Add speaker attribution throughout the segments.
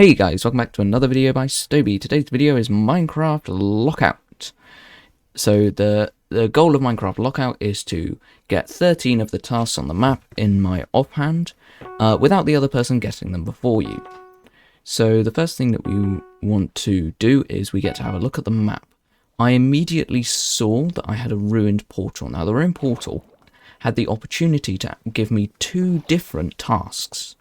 Speaker 1: Hey guys, welcome back to another video by Stoby. Today's video is Minecraft Lockout. So the goal of Minecraft Lockout is to get 13 of the tasks on the map in my offhand, without the other person getting them before you. So the first thing that we want to do is we get to have a look at the map. I immediately saw that I had a ruined portal. Now the ruined portal had the opportunity to give me two different tasks.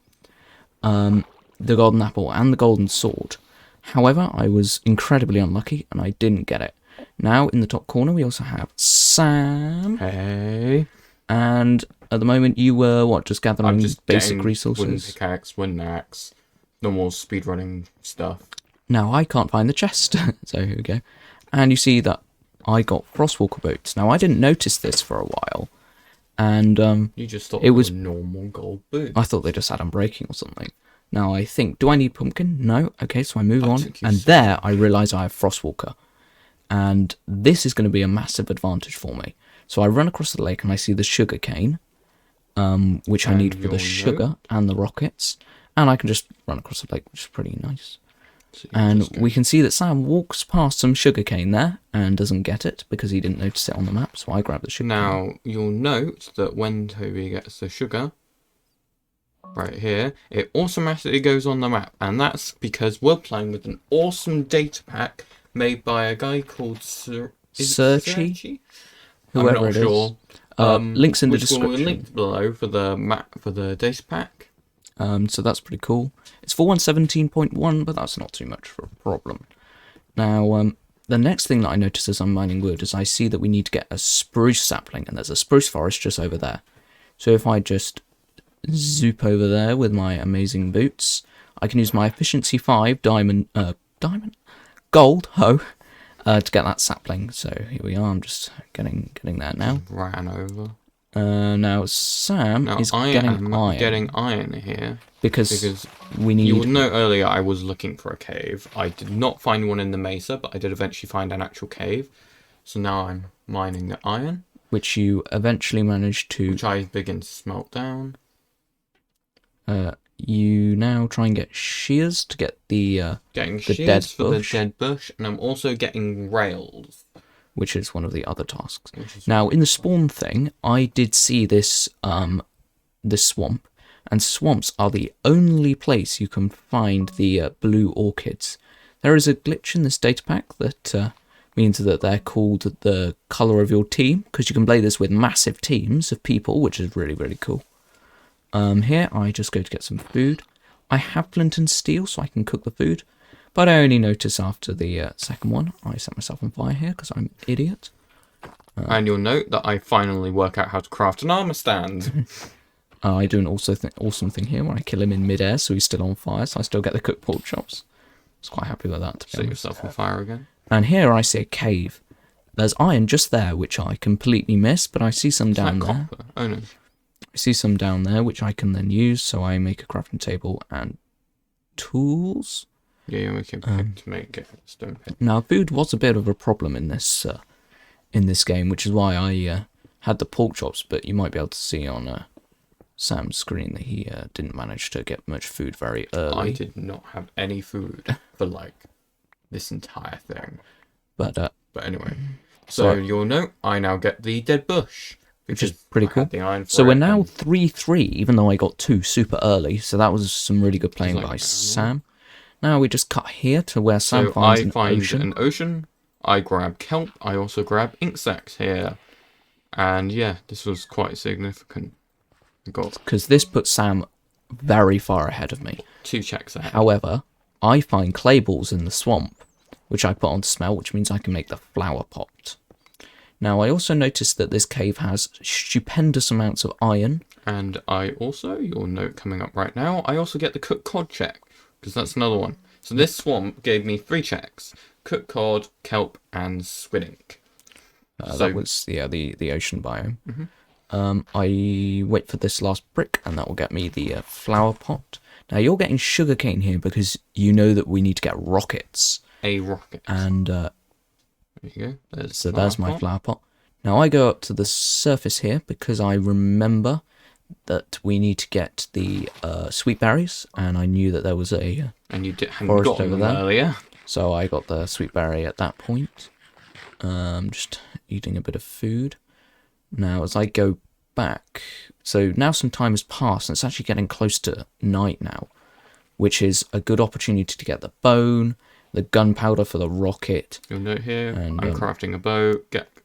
Speaker 1: The golden apple and the golden sword. However, I was incredibly unlucky and I didn't get it. Now, in the top corner, we also have Sam.
Speaker 2: Hey.
Speaker 1: And at the moment, you were, what, just gathering
Speaker 2: I'm just
Speaker 1: basic resources?
Speaker 2: Wooden pickaxe, wooden axe, normal speedrunning stuff.
Speaker 1: Now, I can't find the chest. So, here we go. And you see that I got Frostwalker boots. Now, I didn't notice this for a while. And,
Speaker 2: you just thought
Speaker 1: it was
Speaker 2: normal gold boots.
Speaker 1: I thought they just had unbreaking or something. Now I think, do I need pumpkin? No. Okay, so I move on. And there I realise I have Frostwalker. And this is going to be a massive advantage for me. So I run across the lake and I see the sugar cane, which I need for the sugar and the rockets. And I can just run across the lake, which is pretty nice. So and we can see that Sam walks past some sugar cane there and doesn't get it because he didn't notice it on the map. So I grab the sugar cane.
Speaker 2: Now, you'll note that when Toby gets the sugar, right here, it automatically goes on the map, and that's because we're playing with an awesome data pack made by a guy called
Speaker 1: Searchy? Whoever it is. Links in the description.
Speaker 2: We'll link below for the map for the data pack.
Speaker 1: So that's pretty cool. It's 4.117.1, but that's not too much for a problem. Now, the next thing that I notice as I'm mining wood is I see that we need to get a spruce sapling, and there's a spruce forest just over there. So if I just zoop over there with my amazing boots, I can use my efficiency 5 gold hoe to get that sapling. So here we are. I'm just getting there now.
Speaker 2: Ran over.
Speaker 1: Now Sam is getting
Speaker 2: iron here
Speaker 1: because we need.
Speaker 2: You will know earlier I was looking for a cave. I did not find one in the mesa, but I did eventually find an actual cave. So now I'm mining the iron,
Speaker 1: which you eventually managed to.
Speaker 2: Which I begin to smelt down.
Speaker 1: You now try and get shears to get the dead
Speaker 2: bush, and I'm also getting rails,
Speaker 1: which is one of the other tasks. Now, in the spawn thing, I did see this this swamp, and swamps are the only place you can find the blue orchids. There is a glitch in this data pack that means that they're called the color of your team, because you can play this with massive teams of people, which is really, really cool. Here I just go to get some food. I have flint and steel, so I can cook the food, but I only notice after the second one. I set myself on fire here because I'm an idiot.
Speaker 2: And you'll note that I finally work out how to craft an armor stand.
Speaker 1: I do an awesome thing here where I kill him in midair, so he's still on fire, so I still get the cooked pork chops. I was quite happy with that.
Speaker 2: Set yourself on fire again.
Speaker 1: And here I see a cave. There's iron just there, which I completely missed, but I see some down there.
Speaker 2: Copper? Oh no.
Speaker 1: I see some down there, which I can then use, so I make a crafting table and tools.
Speaker 2: Yeah, you're making a pick to make a stone pick.
Speaker 1: Now, food was a bit of a problem in this game, which is why I had the pork chops, but you might be able to see on Sam's screen that he didn't manage to get much food very early.
Speaker 2: I did not have any food for, like, this entire thing.
Speaker 1: But
Speaker 2: anyway, so you'll note I now get the dead bush.
Speaker 1: Which is pretty cool. So we're now 3-3, even though I got 2 super early. So that was some really good playing by Sam. Now we just cut here to where Sam finds an ocean.
Speaker 2: I grab kelp. I also grab ink sacks here. And yeah, this was quite significant.
Speaker 1: Because this puts Sam very far ahead of me.
Speaker 2: 2 checks ahead.
Speaker 1: However, I find clay balls in the swamp, which I put on to smell, which means I can make the flower pot. Now, I also noticed that this cave has stupendous amounts of iron.
Speaker 2: And I also, you'll note coming up right now, I also get the cooked cod check, because that's another one. So this swamp gave me 3 checks: cooked cod, kelp, and squid ink.
Speaker 1: That was the ocean biome.
Speaker 2: Mm-hmm.
Speaker 1: I wait for this last brick, and that will get me the flower pot. Now, you're getting sugarcane here because you know that we need to get rockets.
Speaker 2: A rocket.
Speaker 1: And
Speaker 2: there you go.
Speaker 1: There's my flower pot. Now I go up to the surface here because I remember that we need to get the sweet berries, and I knew that there was a
Speaker 2: And you hadn't
Speaker 1: forest
Speaker 2: gotten
Speaker 1: over
Speaker 2: them
Speaker 1: there.
Speaker 2: earlier.
Speaker 1: So I got the sweet berry at that point. Just eating a bit of food. Now, as I go back, so now some time has passed, and it's actually getting close to night now, which is a good opportunity to get the bone, the gunpowder for the rocket.
Speaker 2: You'll note here,
Speaker 1: And,
Speaker 2: I'm crafting a bow.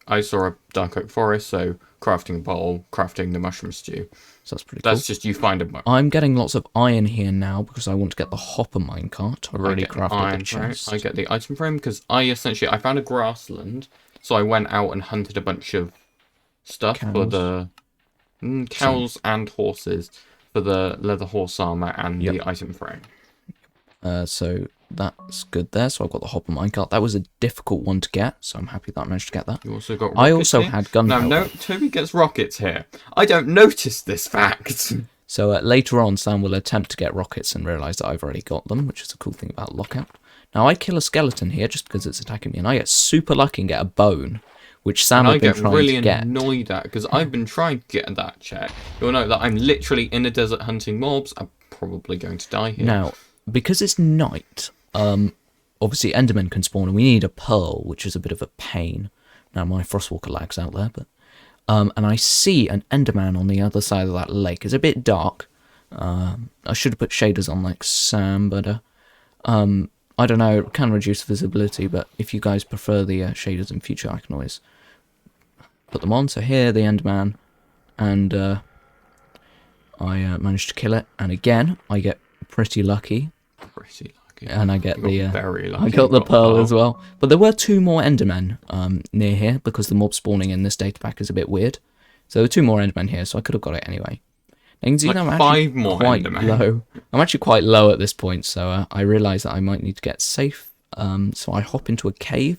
Speaker 2: I saw a dark oak forest, so crafting a bowl, crafting the mushroom stew.
Speaker 1: So that's pretty cool.
Speaker 2: That's just you find a bow.
Speaker 1: I'm getting lots of iron here now because I want to get the hopper minecart. I've already crafted the chest.
Speaker 2: I get the item frame because I found a grassland, so I went out and hunted a bunch of stuff for the cows and horses for the leather horse armor and the item frame.
Speaker 1: So that's good there. So I've got the hopper minecart. That was a difficult one to get, so I'm happy that I managed to get that.
Speaker 2: You also got rockets
Speaker 1: I also
Speaker 2: here.
Speaker 1: had gunpowder.
Speaker 2: No, Toby gets rockets here. I don't notice this fact.
Speaker 1: So later on, Sam will attempt to get rockets and realise that I've already got them, which is a cool thing about Lockout. Now, I kill a skeleton here just because it's attacking me, and I get super lucky and get a bone, which Sam had been trying to get.
Speaker 2: I get really annoyed at because I've been trying to get that check. You'll note that I'm literally in a desert hunting mobs. I'm probably going to die here.
Speaker 1: Now, because it's night, obviously Endermen can spawn, and we need a pearl, which is a bit of a pain. Now, my Frostwalker lag's out there, but... and I see an Enderman on the other side of that lake. It's a bit dark. I should have put shaders on like Sam, but I don't know, it can reduce visibility, but if you guys prefer the shaders in future, I can always put them on. So here, the Enderman, and I managed to kill it, and again, I get pretty lucky.
Speaker 2: Pretty lucky.
Speaker 1: And I get
Speaker 2: very lucky.
Speaker 1: I got the pearl as well. But there were 2 more Endermen near here, because the mob spawning in this data pack is a bit weird. So there were 2 more Endermen here, so I could have got it anyway. You can see
Speaker 2: like
Speaker 1: I'm
Speaker 2: 5 more
Speaker 1: quite
Speaker 2: Endermen.
Speaker 1: low. I'm actually quite low at this point, so I realise that I might need to get safe. So I hop into a cave.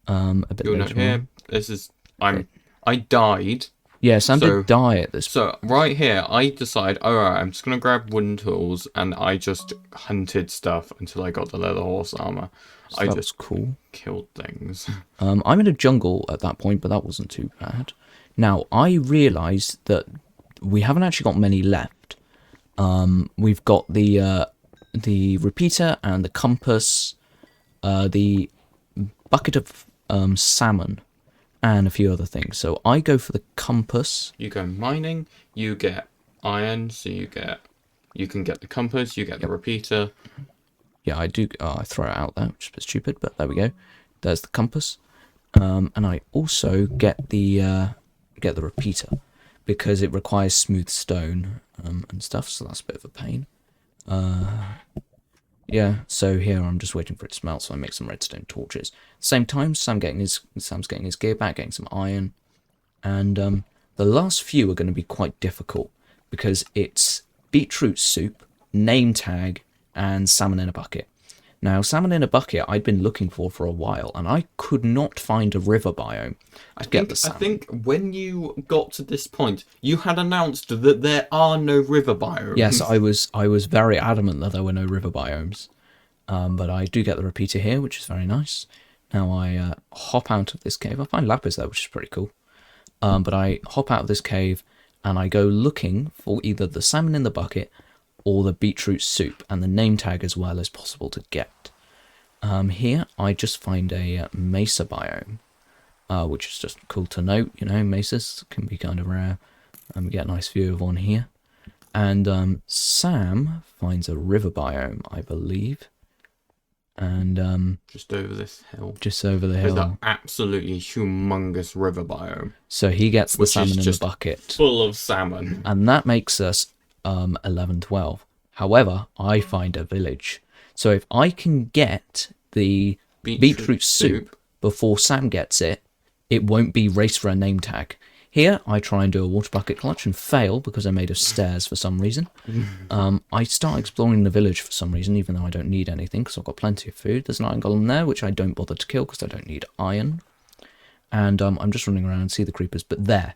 Speaker 1: A bit
Speaker 2: You'll
Speaker 1: later
Speaker 2: note here,
Speaker 1: on.
Speaker 2: this is I died.
Speaker 1: Yeah, Sam did die at this point.
Speaker 2: So right here, I decide, alright, I'm just gonna grab wooden tools, and I just hunted stuff until I got the leather horse armor.
Speaker 1: So
Speaker 2: I
Speaker 1: that
Speaker 2: just
Speaker 1: was cool.
Speaker 2: killed things.
Speaker 1: I'm in a jungle at that point, but that wasn't too bad. Now, I realised that we haven't actually got many left. We've got the repeater and the compass, the bucket of salmon, and a few other things. So I go for the compass.
Speaker 2: You go mining, you get iron, so you can get the compass, you get the repeater.
Speaker 1: Yeah, I do. I throw it out there, which is a bit stupid, but there we go. There's the compass, and I also get the repeater because it requires smooth stone and stuff. So that's a bit of a pain. Yeah. So here I'm just waiting for it to smelt, so I make some redstone torches. Same time, Sam's getting his gear back, getting some iron, and the last few are going to be quite difficult because it's beetroot soup, name tag, and salmon in a bucket. Now, salmon in a bucket I'd been looking for a while, and I could not find a river biome to get the salmon.
Speaker 2: I think when you got to this point, you had announced that there are no river biomes.
Speaker 1: Yes, I was very adamant that there were no river biomes, but I do get the repeater here, which is very nice. Now I hop out of this cave. I find lapis there, which is pretty cool. But I hop out of this cave, and I go looking for either the salmon in the bucket or the beetroot soup, and the name tag as well as possible to get. Here I just find a mesa biome, which is just cool to note. You know, mesas can be kind of rare, and we get a nice view of one here. And Sam finds a river biome, I believe, and
Speaker 2: just over this hill.
Speaker 1: Just over the hill.
Speaker 2: There's an absolutely humongous river biome.
Speaker 1: So he gets the salmon in the bucket,
Speaker 2: full of salmon,
Speaker 1: and that makes us 11, 12. However, I find a village. So if I can get the beetroot soup before Sam gets it, it won't be race for a name tag. Here, I try and do a water bucket clutch and fail because I'm made of stairs for some reason. I start exploring the village for some reason, even though I don't need anything because I've got plenty of food. There's an iron golem there, which I don't bother to kill because I don't need iron. And I'm just running around and see the creepers. But there,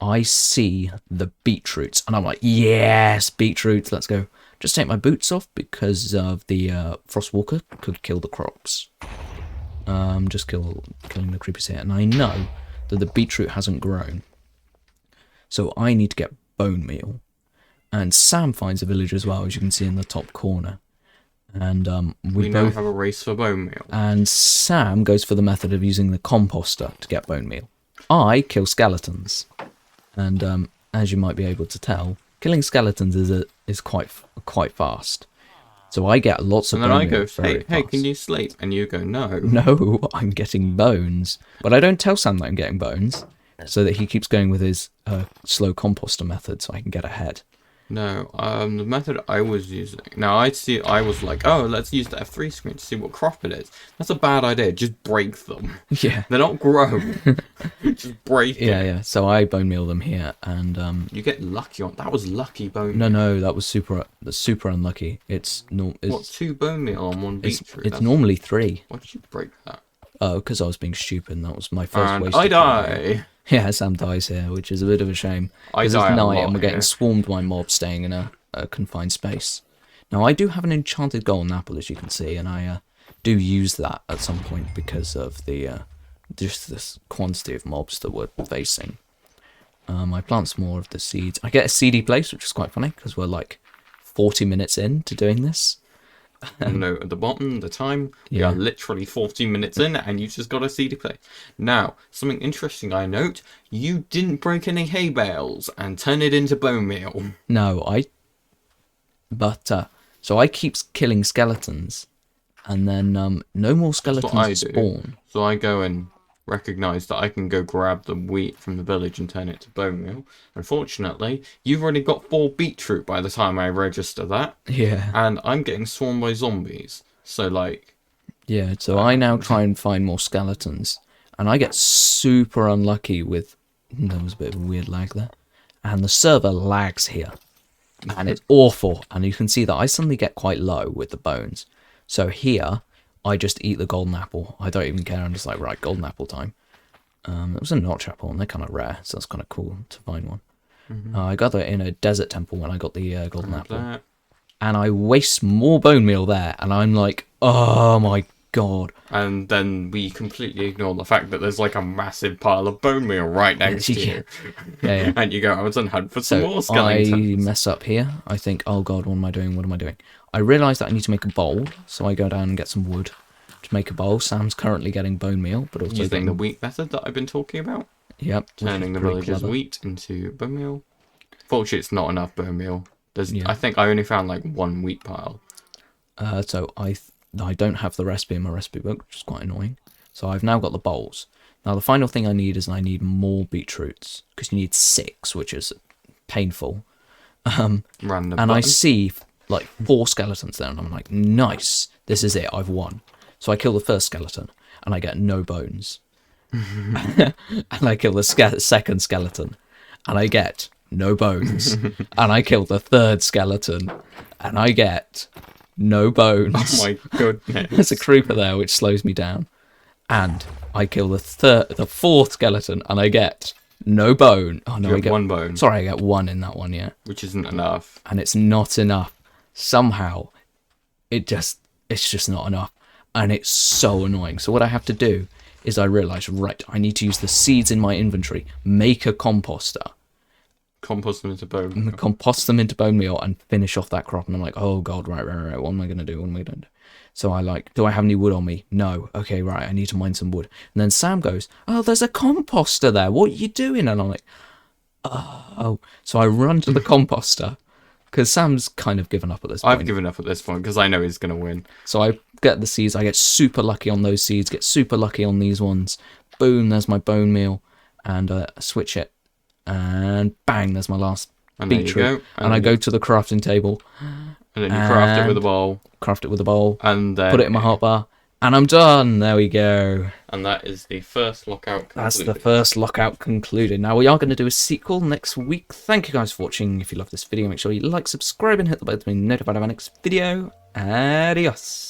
Speaker 1: I see the beetroots, and I'm like, yes, beetroots, let's go. Just take my boots off because of the Frostwalker could kill the crocs. Just killing the creepers here, and I know that the beetroot hasn't grown. So I need to get bone meal. And Sam finds a village as well, as you can see in the top corner. And
Speaker 2: we now have a race for bone meal.
Speaker 1: And Sam goes for the method of using the composter to get bone meal. I kill skeletons. And as you might be able to tell, killing skeletons is quite fast. So I get lots of bone meal. And then I go,
Speaker 2: hey, can you sleep? And you go, no.
Speaker 1: No, I'm getting bones. But I don't tell Sam that I'm getting bones, so that he keeps going with his slow composter method so I can get ahead.
Speaker 2: No, the method I was using... Now, I was like, oh, let's use the F3 screen to see what crop it is. That's a bad idea. Just break them.
Speaker 1: Yeah.
Speaker 2: They're not grown. Just break it.
Speaker 1: Yeah. So I bone meal them here, and...
Speaker 2: You get lucky on... That was lucky bone meal.
Speaker 1: No, that was super unlucky. It's...
Speaker 2: What, 2 bone meal on 1 beetroot?
Speaker 1: It's normally 3.
Speaker 2: Why did you break that?
Speaker 1: Oh, because I was being stupid, and that was my first waste.
Speaker 2: I die!
Speaker 1: Yeah, Sam dies here, which is a bit of a shame. Because it's night and we're getting swarmed by mobs staying in a confined space. Now, I do have an enchanted golden apple, as you can see, and I do use that at some point because of the just this quantity of mobs that we're facing. I plant some more of the seeds. I get a seedy place, which is quite funny, because we're like 40 minutes in to doing this.
Speaker 2: No, at the bottom, the time, we are literally 40 minutes in, and you just got a CD play. Now, something interesting I note, you didn't break any hay bales and turn it into bone meal.
Speaker 1: No, so I keep killing skeletons, and then no more skeletons spawn.
Speaker 2: So I go and recognize that I can go grab the wheat from the village and turn it to bone meal. Unfortunately, you've already got 4 beetroot by the time I register that.
Speaker 1: Yeah.
Speaker 2: And I'm getting swarmed by zombies. So, like...
Speaker 1: Yeah, so I now try and find more skeletons. And I get super unlucky with... There was a bit of a weird lag there. And the server lags here. And it's awful. And you can see that I suddenly get quite low with the bones. So here... I just eat the golden apple. I don't even care. I'm just like, right, golden apple time. It was a notch apple, and they're kind of rare, so that's kind of cool to find one. I got that in a desert temple when I got the golden apple. And I waste more bone meal there, and I'm like, oh my god.
Speaker 2: And then we completely ignore the fact that there's like a massive pile of bone meal right next to you.
Speaker 1: Yeah.
Speaker 2: And you go out and hunt for some more skeletons.
Speaker 1: I mess up here. I think, oh god, what am I doing? I realise that I need to make a bowl, so I go down and get some wood to make a bowl. Sam's currently getting bone meal, but also
Speaker 2: using the wheat method that I've been talking about.
Speaker 1: Yep.
Speaker 2: Turning the village's wheat into bone meal. Fortunately, it's not enough bone meal. I think I only found like 1 wheat pile.
Speaker 1: So I don't have the recipe in my recipe book, which is quite annoying. So I've now got the bowls. Now the final thing I need is more beetroots, because you need 6, which is painful.
Speaker 2: Random
Speaker 1: and
Speaker 2: button.
Speaker 1: I see like 4 skeletons there, and I'm like, nice, this is it, I've won. So I kill the first skeleton, and I get no bones. And I kill the second skeleton, and I get no bones. And I kill the third skeleton, and I get no bones.
Speaker 2: Oh my goodness.
Speaker 1: There's a creeper there, which slows me down. And I kill the fourth skeleton, and I get no bone. Oh no, I get
Speaker 2: 1 bone.
Speaker 1: Sorry, I get 1 in that one, yeah.
Speaker 2: Which isn't enough.
Speaker 1: And it's not enough. Somehow, it's just not enough. And it's so annoying. So what I have to do is I realise, right, I need to use the seeds in my inventory, make a composter.
Speaker 2: Compost them into bone meal.
Speaker 1: Compost them into bone meal and finish off that crop. And I'm like, oh god, right, what am I going to do? So I like, do I have any wood on me? No. Okay, right, I need to mine some wood. And then Sam goes, oh, there's a composter there. What are you doing? And I'm like, oh. So I run to the composter, because Sam's kind of given up at this point.
Speaker 2: I've given up at this point, because I know he's going to win.
Speaker 1: So I get the seeds. I get super lucky on those seeds, get super lucky on these ones. Boom, there's my bone meal. And I switch it. And bang, there's my last beetroot. And I go to the crafting table.
Speaker 2: And then you craft it with a bowl.
Speaker 1: Craft it with a bowl.
Speaker 2: And then
Speaker 1: put it in my hotbar. And I'm done. There we go.
Speaker 2: And that is the first lockout concluded.
Speaker 1: That's the first lockout concluded. Now we are going to do a sequel next week. Thank you guys for watching. If you love this video, make sure you like, subscribe, and hit the bell to be notified of our next video. Adios.